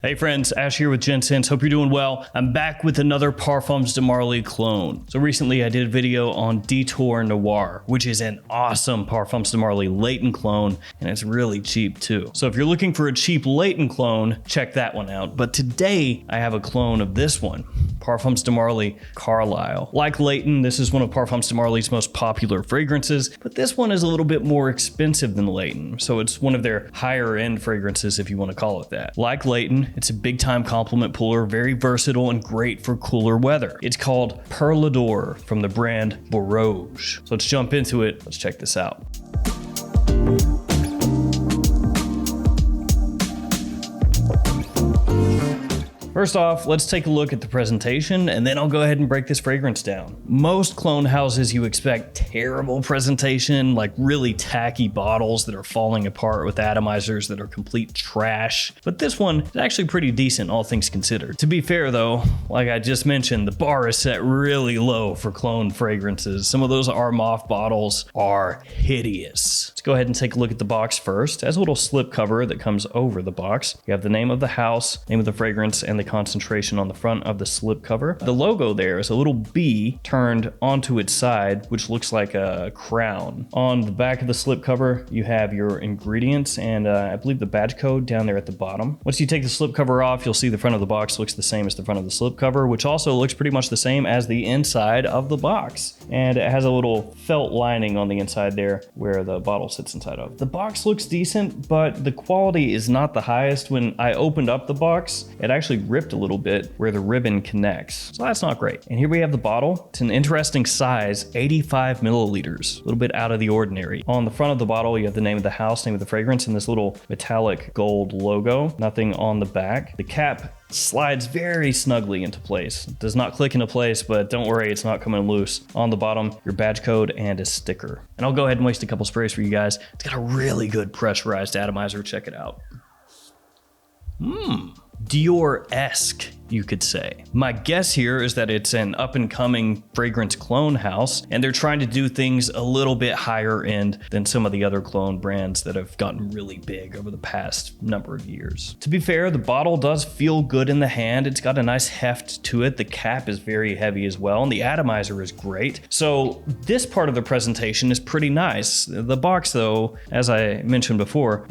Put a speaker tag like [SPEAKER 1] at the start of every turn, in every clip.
[SPEAKER 1] Hey friends, Ash here with Gents. Hope you're doing well. I'm back with another Parfums de Marly clone. So recently I did a video on Detour Noir, which is an awesome Parfums de Marly Latent clone, and it's really cheap too. So if you're looking for a cheap Latent clone, check that one out. But today I have a clone of this one, Parfums de Marly Carlisle. Like Latent, this is one of Parfums de Marly's most popular fragrances, but this one is a little bit more expensive than Latent. So it's one of their higher end fragrances, if you want to call it that. Like Latent, it's a big time compliment puller, very versatile and great for cooler weather. It's called Perlador from the brand Borouj. So let's jump into it. Let's check this out. First off, let's take a look at the presentation and then I'll go ahead and break this fragrance down. Most clone houses, you expect terrible presentation, like really tacky bottles that are falling apart with atomizers that are complete trash. But this one is actually pretty decent, all things considered. To be fair though, like I just mentioned, the bar is set really low for clone fragrances. Some of those Armaf bottles are hideous. Let's go ahead and take a look at the box first. It has a little slip cover that comes over the box. You have the name of the house, name of the fragrance, and the concentration on the front of the slip cover. The logo there is a little bee turned onto its side, which looks like a crown. On the back of the slip cover, you have your ingredients and I believe the badge code down there at the bottom. Once you take the slip cover off, you'll see the front of the box looks the same as the front of the slip cover, which also looks pretty much the same as the inside of the box. And it has a little felt lining on the inside there where the bottle sits inside of. The box looks decent, but the quality is not the highest. When I opened up the box, it actually ripped a little bit where the ribbon connects. So that's not great. And here we have the bottle. It's an interesting size, 85 milliliters, a little bit out of the ordinary. On the front of the bottle, you have the name of the house, name of the fragrance, and this little metallic gold logo. Nothing on the back. The cap slides very snugly into place. It does not click into place, but don't worry, it's not coming loose. On the bottom, your badge code and a sticker. And I'll go ahead and waste a couple sprays for you guys. It's got a really good pressurized atomizer. Check it out. Dior-esque, you could say. My guess here is that it's an up-and-coming fragrance clone house, and they're trying to do things a little bit higher end than some of the other clone brands that have gotten really big over the past number of years. To be fair, the bottle does feel good in the hand. It's got a nice heft to it. The cap is very heavy as well, and the atomizer is great. So this part of the presentation is pretty nice. The box, though, as I mentioned before,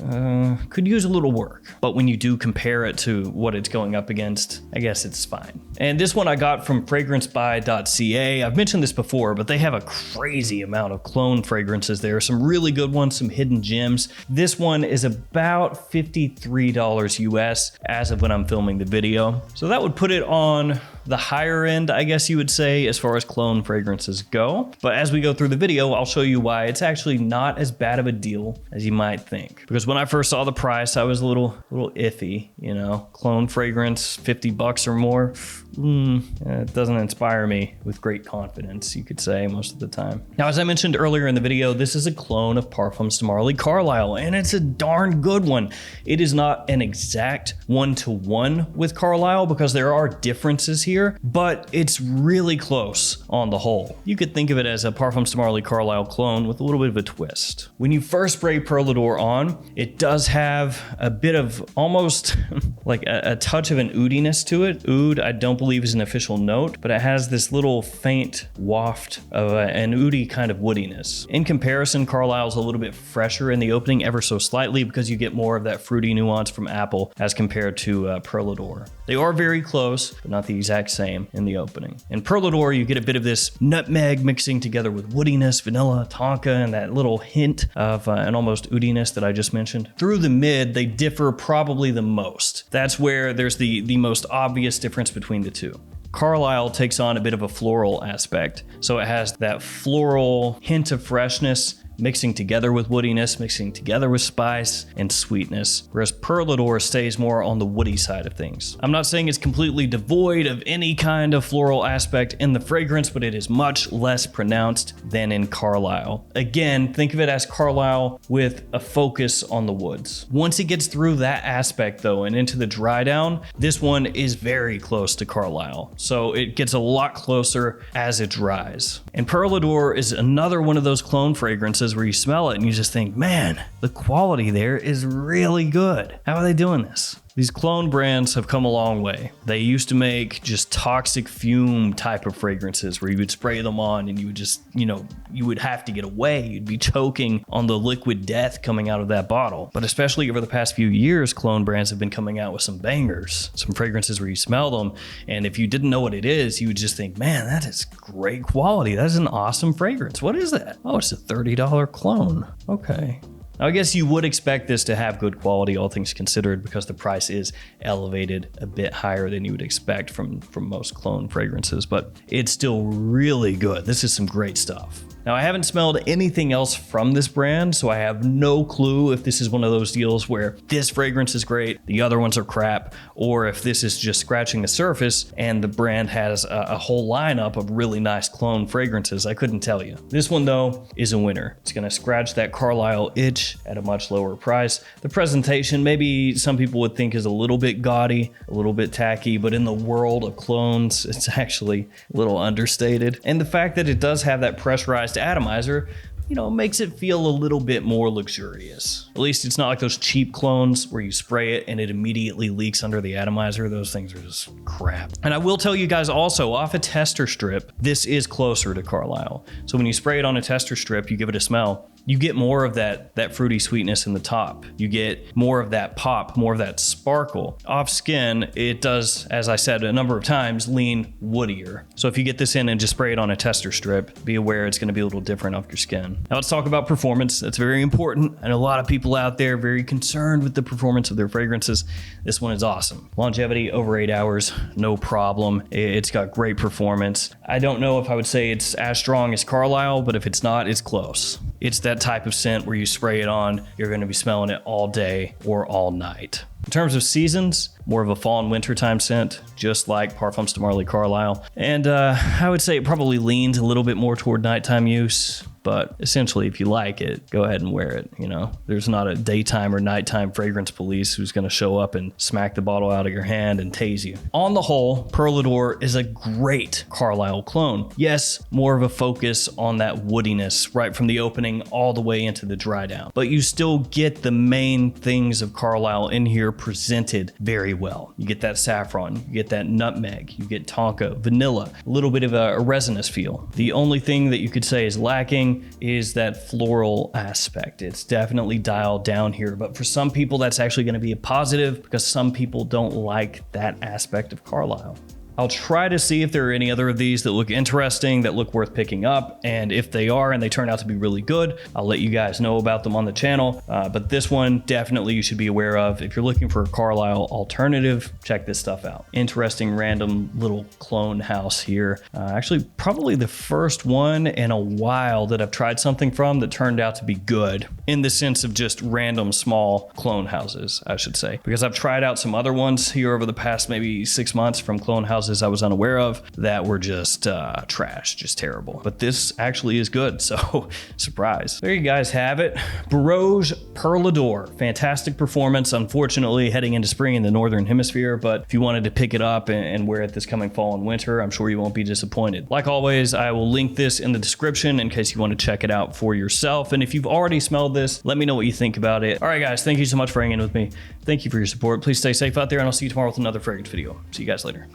[SPEAKER 1] could use a little work. But when you do compare it to what it's going up against, I guess it's fine. And this one I got from fragrancebuy.ca. I've mentioned this before, but they have a crazy amount of clone fragrances there. Some really good ones, some hidden gems. This one is about $53 US as of when I'm filming the video. So that would put it on the higher end, I guess you would say, as far as clone fragrances go. But as we go through the video, I'll show you why it's actually not as bad of a deal as you might think. Because when I first saw the price, I was a little iffy, you know, clone fragrance, 50 bucks or more. It doesn't inspire me with great confidence, you could say, most of the time. Now, as I mentioned earlier in the video, this is a clone of Parfums de Marly Carlisle, and it's a darn good one. It is not an exact one-to-one with Carlisle because there are differences here, but it's really close on the whole. You could think of it as a Parfums de Marly Carlisle clone with a little bit of a twist. When you first spray Perlador on, it does have a bit of almost like a touch of an oudiness to it. Oud, I don't believe is an official note, but it has this little faint waft of an oudy kind of woodiness. In comparison, Carlisle's a little bit fresher in the opening, ever so slightly, because you get more of that fruity nuance from apple as compared to Perlador. They are very close, but not the exact same in the opening. In Perlador, you get a bit of this nutmeg mixing together with woodiness, vanilla, tonka, and that little hint of an almost oudiness that I just mentioned. Through the mid, they differ probably the most. That's where there's the most obvious difference between the two. Carlisle takes on a bit of a floral aspect, so it has that floral hint of freshness mixing together with woodiness, mixing together with spice and sweetness, whereas Perlador stays more on the woody side of things. I'm not saying it's completely devoid of any kind of floral aspect in the fragrance, but it is much less pronounced than in Carlisle. Again, think of it as Carlisle with a focus on the woods. Once it gets through that aspect though and into the dry down, this one is very close to Carlisle. So it gets a lot closer as it dries. And Perlador is another one of those clone fragrances where you smell it and you just think, man, the quality there is really good. How are they doing this? These cologne brands have come a long way. They used to make just toxic fume type of fragrances where you would spray them on and you would just, you would have to get away. You'd be choking on the liquid death coming out of that bottle. But especially over the past few years, cologne brands have been coming out with some bangers, some fragrances where you smell them. And if you didn't know what it is, you would just think, man, that is great quality. That is an awesome fragrance. What is that? Oh, it's a $30 cologne. Okay. Now, I guess you would expect this to have good quality, all things considered, because the price is elevated a bit higher than you would expect from most cologne fragrances, but it's still really good. This is some great stuff. Now, I haven't smelled anything else from this brand, so I have no clue if this is one of those deals where this fragrance is great, the other ones are crap, or if this is just scratching the surface and the brand has a whole lineup of really nice cologne fragrances. I couldn't tell you. This one, though, is a winner. It's gonna scratch that Carlisle itch at a much lower price. The presentation, maybe some people would think is a little bit gaudy, a little bit tacky, but in the world of clones, it's actually a little understated. And the fact that it does have that pressurized atomizer, makes it feel a little bit more luxurious. At least it's not like those cheap clones where you spray it and it immediately leaks under the atomizer. Those things are just crap. And I will tell you guys also, off a tester strip, this is closer to Carlisle. So when you spray it on a tester strip, you give it a smell, you get more of that fruity sweetness in the top. You get more of that pop, more of that sparkle. Off skin, it does, as I said a number of times, lean woodier. So if you get this in and just spray it on a tester strip, be aware it's gonna be a little different off your skin. Now let's talk about performance. That's very important. I know a lot of people out there very concerned with the performance of their fragrances. This one is awesome. Longevity over 8 hours, no problem. It's got great performance. I don't know if I would say it's as strong as Carlisle, but if it's not, it's close. It's that type of scent where you spray it on, you're going to be smelling it all day or all night. In terms of seasons, more of a fall and winter time scent, just like Parfums de Marly Carlisle. And I would say it probably leans a little bit more toward nighttime use. But essentially, if you like it, go ahead and wear it. There's not a daytime or nighttime fragrance police who's going to show up and smack the bottle out of your hand and tase you. On the whole, Perlador is a great Carlisle clone. Yes, more of a focus on that woodiness right from the opening all the way into the dry down. But you still get the main things of Carlisle in here presented very well. You get that saffron, you get that nutmeg, you get tonka, vanilla, a little bit of a resinous feel. The only thing that you could say is lacking is that floral aspect. It's definitely dialed down here, but for some people that's actually going to be a positive because some people don't like that aspect of Carlisle. I'll try to see if there are any other of these that look interesting, that look worth picking up. And if they are and they turn out to be really good, I'll let you guys know about them on the channel. But this one, definitely you should be aware of. If you're looking for a Carlisle alternative, check this stuff out. Interesting random little clone house here. Actually, probably the first one in a while that I've tried something from that turned out to be good, in the sense of just random small clone houses, I should say. Because I've tried out some other ones here over the past maybe 6 months from clone houses I was unaware of that were just trash, just terrible. But this actually is good, so surprise. There you guys have it. Borouj Perlador, fantastic performance. Unfortunately, heading into spring in the Northern Hemisphere, but if you wanted to pick it up and wear it this coming fall and winter, I'm sure you won't be disappointed. Like always, I will link this in the description in case you want to check it out for yourself. And if you've already smelled this, let me know what you think about it. All right, guys, thank you so much for hanging with me. Thank you for your support. Please stay safe out there, and I'll see you tomorrow with another fragrance video. See you guys later.